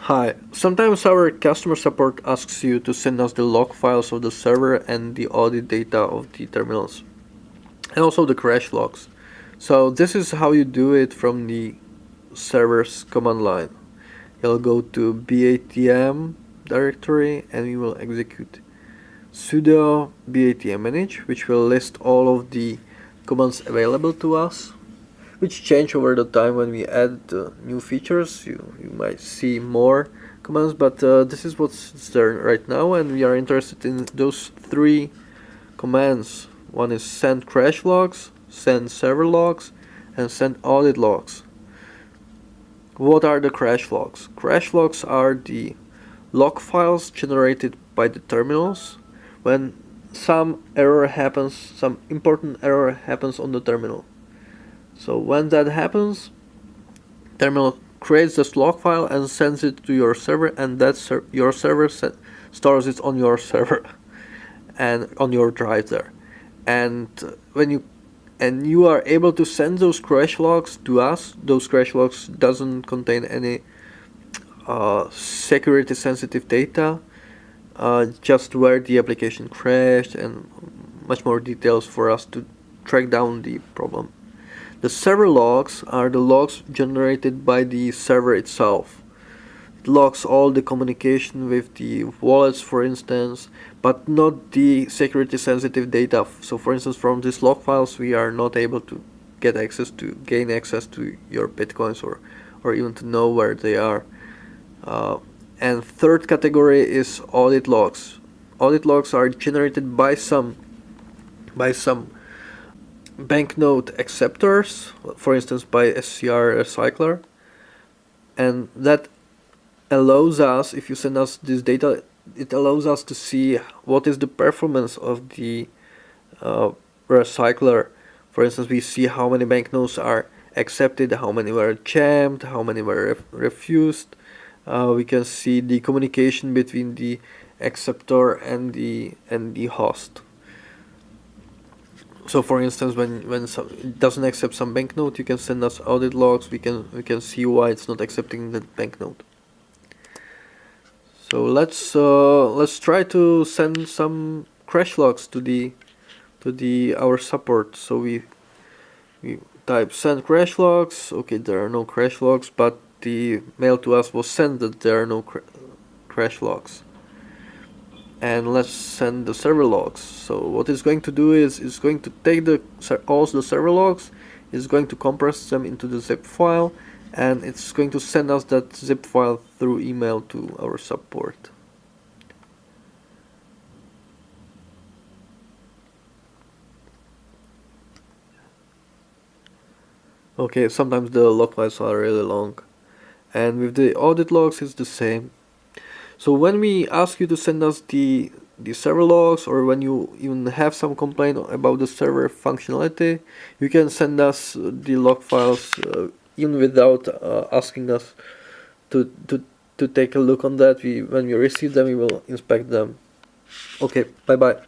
Hi, sometimes our customer support asks you to send us the log files of the server and the audit data of the terminals, and also the crash logs. So this is how you do it from the server's command line. You'll go to BATM directory and we will execute sudo BATM manage, which will list all of the commands available to us, which change over the time when we add new features. You might see more commands, but this is what's there right now, and we are interested in those three commands. One is send crash logs, send server logs, and send audit logs. What are the crash logs? Crash logs are the log files generated by the terminals when some important error happens on the terminal. So when that happens, terminal creates this log file and sends it to your server, and your server stores it on your server and on your drive there. And when you are able to send those crash logs to us, those crash logs doesn't contain any security sensitive data, just where the application crashed and much more details for us to track down the problem. The server logs are the logs generated by the server itself. It logs all the communication with the wallets, for instance, but not the security sensitive data. So for instance, from these log files we are not able to gain access to your bitcoins, or even to know where they are. And third category is audit logs. Audit logs are generated by some banknote acceptors, for instance by SCR recycler, and that allows us, if you send us this data, it allows us to see what is the performance of the recycler. For instance, we see how many banknotes are accepted, how many were jammed, how many were refused. We can see the communication between the acceptor and the host. So for instance, when it doesn't accept some banknote, you can send us audit logs. We can see why it's not accepting that banknote. So let's try to send some crash logs to our support. So we type send crash logs. Okay, there are no crash logs, but the mail to us was sent that there are no crash logs. And let's send the server logs. So what it's going to do is it's going to take all the server logs, is going to compress them into the zip file, and it's going to send us that zip file through email to our support. Okay, sometimes the log files are really long, and with the audit logs it's the same. So when we ask you to send us the server logs, or when you even have some complaint about the server functionality, you can send us the log files even without asking us to take a look on that. When we receive them, we will inspect them. Okay, bye bye.